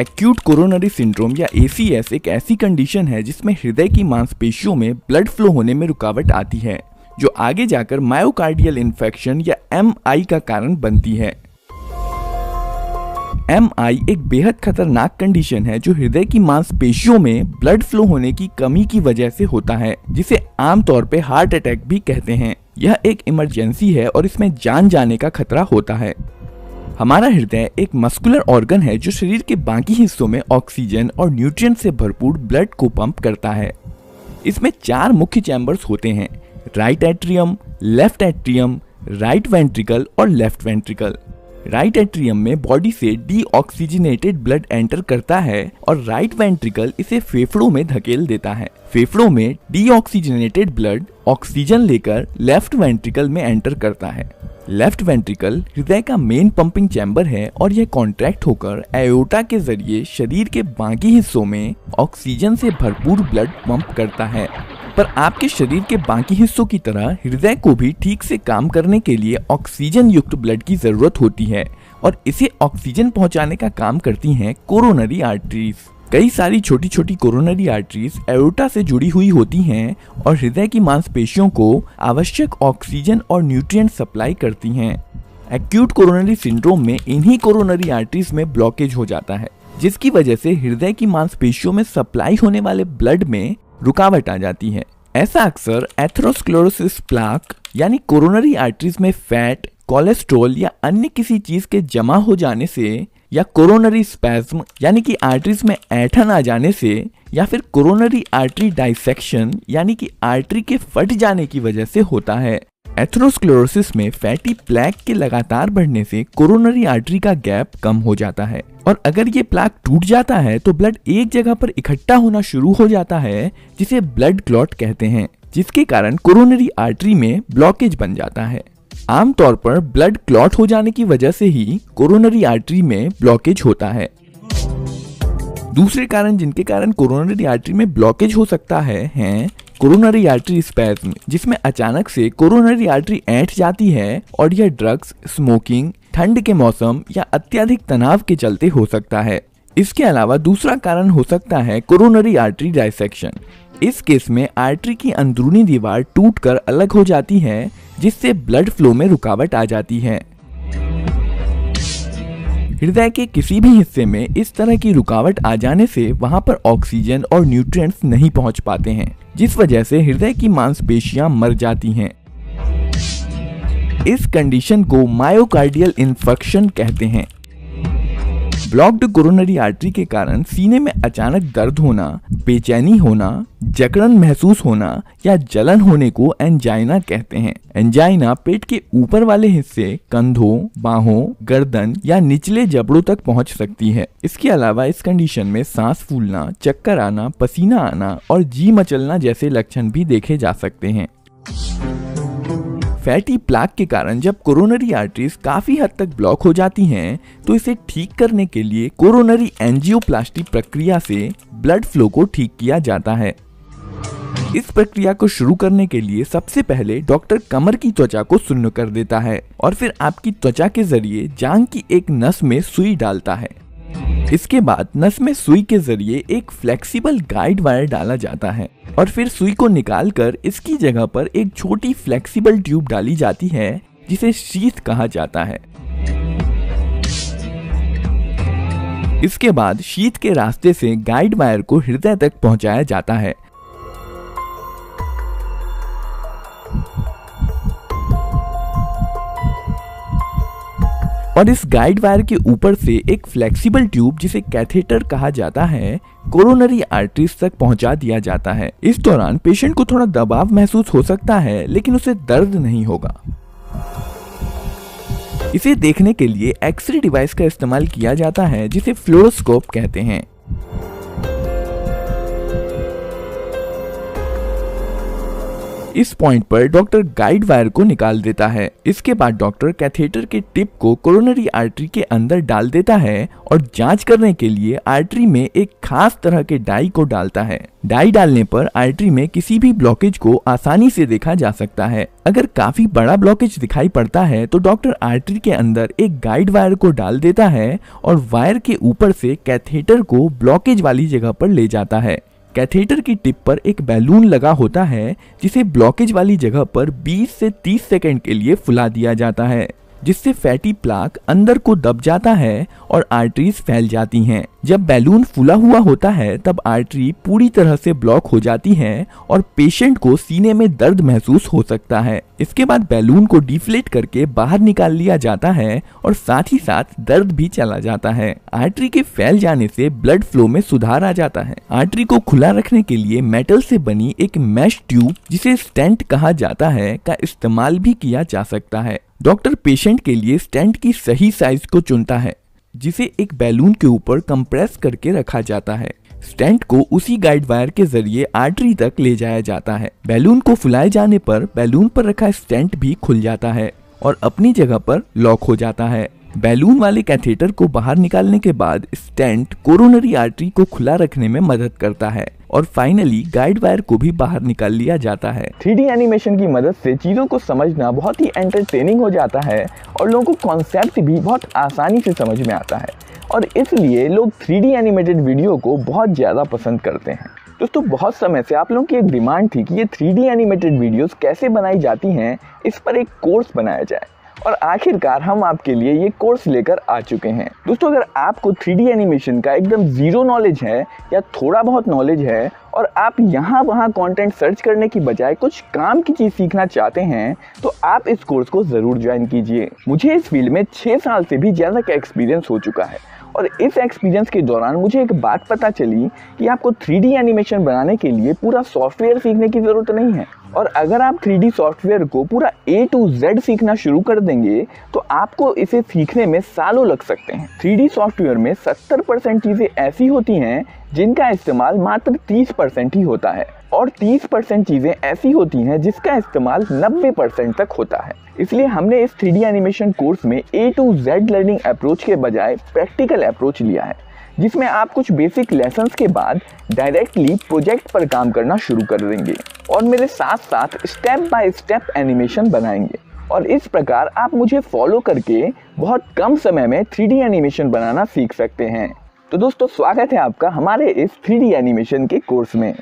Acute coronary syndrome या ACS एक ऐसी कंडीशन है जिसमें हृदय की मांसपेशियों में ब्लड फ्लो होने में रुकावट आती है, जो आगे जाकर मायोकार्डियल इन्फेक्शन या MI का कारण बनती है। MI एक बेहद खतरनाक कंडीशन है जो हृदय की मांसपेशियों में ब्लड फ्लो होने की कमी की वजह से होता है, जिसे आमतौर पे हार्ट अटैक भी कहते हैं। यह एक इमरजेंसी है और इसमें जान जाने का खतरा होता है। हमारा हृदय एक मस्कुलर ऑर्गन है जो शरीर के बाकी हिस्सों में ऑक्सीजन और न्यूट्रिएंट से भरपूर ब्लड को पंप करता है। इसमें 4 मुख्य चैम्बर्स होते हैं: right atrium, left atrium, right ventricle और लेफ्ट वेंट्रिकल। राइट एट्रियम में बॉडी से डीऑक्सीजनेटेड ब्लड एंटर करता है और राइट वेंट्रिकल इसे फेफड़ों में धकेल देता है। फेफड़ों में डीऑक्सीजनेटेड ब्लड ऑक्सीजन लेकर लेफ्ट वेंट्रिकल में एंटर करता है। लेफ्ट वेंट्रिकल हृदय का मेन पंपिंग चैम्बर है और यह कॉन्ट्रैक्ट होकर एओर्टा के जरिए शरीर के बाकी हिस्सों में ऑक्सीजन से भरपूर ब्लड पंप करता है। पर आपके शरीर के बाकी हिस्सों की तरह हृदय को भी ठीक से काम करने के लिए ऑक्सीजन युक्त ब्लड की जरूरत होती है और इसे ऑक्सीजन पहुंचाने का काम करती हैं कोरोनरी आर्टरीज। कई सारी छोटी छोटी कोरोनरी आर्टरीज एओर्टा से जुड़ी हुई होती हैं और हृदय की मांसपेशियों को आवश्यक ऑक्सीजन और न्यूट्रिएंट सप्लाई करती हैं। एक्यूट कोरोनरी सिंड्रोम में इन्हीं कोरोनरी आर्टरीज में ब्लॉकेज हो जाता है, जिसकी वजह से हृदय की मांसपेशियों में सप्लाई होने वाले ब्लड में रुकावट आ जाती है। ऐसा अक्सर एथेरोस्क्लेरोसिस प्लाक यानी कोरोनरी आर्टरीज में फैट, कोलेस्ट्रॉल या अन्य किसी चीज के जमा हो जाने से, या कोरोनरी स्पैज्म यानी कि आर्टरीज में ऐंठन आ जाने से, या फिर कोरोनरी आर्टरी डाइसेक्शन यानी कि आर्टरी के फट जाने की वजह से होता है। एथेरोस्क्लेरोसिस में फैटी प्लैक के लगातार बढ़ने से कोरोनरी आर्टरी का गैप कम हो जाता है और अगर ये प्लाक टूट जाता है तो ब्लड एक जगह पर इकट्ठा होना शुरू हो जाता है, जिसे ब्लड क्लॉट कहते हैं, जिसके कारण कोरोनरी आर्टरी में ब्लॉकेज बन जाता है। आमतौर पर ब्लड क्लॉट हो जाने की वजह से ही कोरोनरी आर्टरी में ब्लॉकेज होता है। दूसरे कारण जिनके कारण कोरोनरी आर्टरी में ब्लॉकेज हो सकता है हैं कोरोनरी आर्टरी स्पैज्म, जिसमें अचानक से कोरोनरी आर्टरी ऐंठ जाती है और यह ड्रग्स, स्मोकिंग, ठंड के मौसम या अत्यधिक तनाव के चलते हो सकता है। इसके अलावा दूसरा कारण हो सकता है कोरोनरी आर्टरी डाइसेक्शन। इस केस में आर्टरी की अंदरूनी दीवार टूटकर अलग हो जाती है, जिससे ब्लड फ्लो में रुकावट आ जाती है। हृदय के किसी भी हिस्से में इस तरह की रुकावट आ जाने से वहां पर ऑक्सीजन और न्यूट्रिएंट्स नहीं पहुंच पाते हैं, जिस वजह से हृदय की मांसपेशियां मर जाती हैं। इस कंडीशन को मायोकार्डियल इन्फेक्शन कहते हैं। ब्लॉक्ड कोरोनरी आर्टरी के कारण सीने में अचानक दर्द होना, बेचैनी होना, जकड़न महसूस होना या जलन होने को एंजाइना कहते हैं। एंजाइना पेट के ऊपर वाले हिस्से, कंधों, बाहों, गर्दन या निचले जबड़ों तक पहुंच सकती है। इसके अलावा इस कंडीशन में सांस फूलना, चक्कर आना, पसीना आना और जी मचलना जैसे लक्षण भी देखे जा सकते हैं। फैटी प्लाक के कारण जब कोरोनरी आर्टरीज काफी हद तक ब्लॉक हो जाती हैं, तो इसे ठीक करने के लिए कोरोनरी एंजियोप्लास्टी प्रक्रिया से ब्लड फ्लो को ठीक किया जाता है। इस प्रक्रिया को शुरू करने के लिए सबसे पहले डॉक्टर कमर की त्वचा को सुन्न कर देता है और फिर आपकी त्वचा के जरिए जांघ की एक नस में सुई डालता है। इसके बाद नस में सुई के जरिए एक फ्लेक्सिबल गाइड वायर डाला जाता है और फिर सुई को निकालकर इसकी जगह पर एक छोटी फ्लेक्सिबल ट्यूब डाली जाती है, जिसे शीथ कहा जाता है। इसके बाद शीथ के रास्ते से गाइड वायर को हृदय तक पहुंचाया जाता है। और इस गाइड वायर के ऊपर से एक फ्लेक्सिबल ट्यूब, जिसे कैथेटर कहा जाता है, कोरोनरी आर्टरीज तक पहुंचा दिया जाता है। इस दौरान पेशेंट को थोड़ा दबाव महसूस हो सकता है, लेकिन उसे दर्द नहीं होगा। इसे देखने के लिए एक्सरे डिवाइस का इस्तेमाल किया जाता है, जिसे फ्लोरोस्कोप कहते हैं। इस पॉइंट पर डॉक्टर गाइड वायर को निकाल देता है। इसके बाद डॉक्टर कैथेटर के टिप को कोरोनरी आर्टरी के अंदर डाल देता है और जांच करने के लिए आर्टरी में एक खास तरह के डाई को डालता है। डाई डालने पर आर्टरी में किसी भी ब्लॉकेज को आसानी से देखा जा सकता है। अगर काफी बड़ा ब्लॉकेज दिखाई पड़ता है तो डॉक्टर आर्टरी के अंदर एक गाइड वायर को डाल देता है और वायर के ऊपर से कैथेटर को ब्लॉकेज वाली जगह पर ले जाता है। कैथेटर की टिप पर एक बैलून लगा होता है जिसे ब्लॉकेज वाली जगह पर 20 से 30 सेकंड के लिए फुला दिया जाता है, जिससे फैटी प्लाक अंदर को दब जाता है और आर्टरीज फैल जाती हैं। जब बैलून फूला हुआ होता है तब आर्टरी पूरी तरह से ब्लॉक हो जाती है और पेशेंट को सीने में दर्द महसूस हो सकता है। इसके बाद बैलून को डिफ्लेट करके बाहर निकाल लिया जाता है और साथ ही साथ दर्द भी चला जाता है। आर्टरी के फैल जाने से ब्लड फ्लो में सुधार आ जाता है। आर्टरी को खुला रखने के लिए मेटल से बनी एक मैश ट्यूब, जिसे स्टेंट कहा जाता है, का इस्तेमाल भी किया जा सकता है। डॉक्टर पेशेंट के लिए स्टेंट की सही साइज को चुनता है, जिसे एक बैलून के ऊपर कंप्रेस करके रखा जाता है। स्टेंट को उसी गाइड वायर के जरिए आर्टरी तक ले जाया जाता है। बैलून को फुलाए जाने पर बैलून पर रखा स्टेंट भी खुल जाता है और अपनी जगह पर लॉक हो जाता है। बैलून वाले कैथेटर को बाहर निकालने के बाद स्टेंट कोरोनरी आर्टरी को खुला रखने में मदद करता है और फाइनली गाइड वायर को भी बाहर निकाल लिया जाता है। 3D एनिमेशन की मदद से चीज़ों को समझना बहुत ही एंटरटेनिंग हो जाता है और लोगों को कॉन्सेप्ट भी बहुत आसानी से समझ में आता है और इसलिए लोग 3D एनिमेटेड वीडियो को बहुत ज़्यादा पसंद करते हैं। दोस्तों, बहुत समय से आप लोगों की एक डिमांड थी कि ये 3D एनिमेटेड वीडियोस कैसे बनाई जाती हैं, इस पर एक कोर्स बनाया जाए और आखिरकार हम आपके लिए ये कोर्स लेकर आ चुके हैं। दोस्तों, अगर आपको 3D एनिमेशन का एकदम ज़ीरो नॉलेज है या थोड़ा बहुत नॉलेज है और आप यहाँ वहाँ कंटेंट सर्च करने की बजाय कुछ काम की चीज़ सीखना चाहते हैं तो आप इस कोर्स को ज़रूर ज्वाइन कीजिए। मुझे इस फील्ड में 6 साल से भी ज़्यादा का एक्सपीरियंस हो चुका है और इस एक्सपीरियंस के दौरान मुझे एक बात पता चली कि आपको 3D एनिमेशन बनाने के लिए पूरा सॉफ्टवेयर सीखने की ज़रूरत नहीं है और अगर आप 3D सॉफ्टवेयर को पूरा A to Z सीखना शुरू कर देंगे तो आपको इसे सीखने में सालों लग सकते हैं। 3D सॉफ्टवेयर में 70% चीज़ें ऐसी होती हैं जिनका इस्तेमाल मात्र 30% ही होता है और 30% चीज़ें ऐसी होती हैं जिसका इस्तेमाल 90% तक होता है। इसलिए हमने इस 3D एनिमेशन कोर्स में A to Z learning approach के बजाय प्रैक्टिकल अप्रोच लिया है, जिसमें आप कुछ बेसिक लेसन्स के बाद डायरेक्टली प्रोजेक्ट पर काम करना शुरू कर देंगे और मेरे साथ साथ स्टेप बाय स्टेप एनिमेशन बनाएंगे और इस प्रकार आप मुझे फॉलो करके बहुत कम समय में 3D एनिमेशन बनाना सीख सकते हैं। तो दोस्तों, स्वागत है आपका हमारे इस 3D एनिमेशन के कोर्स में।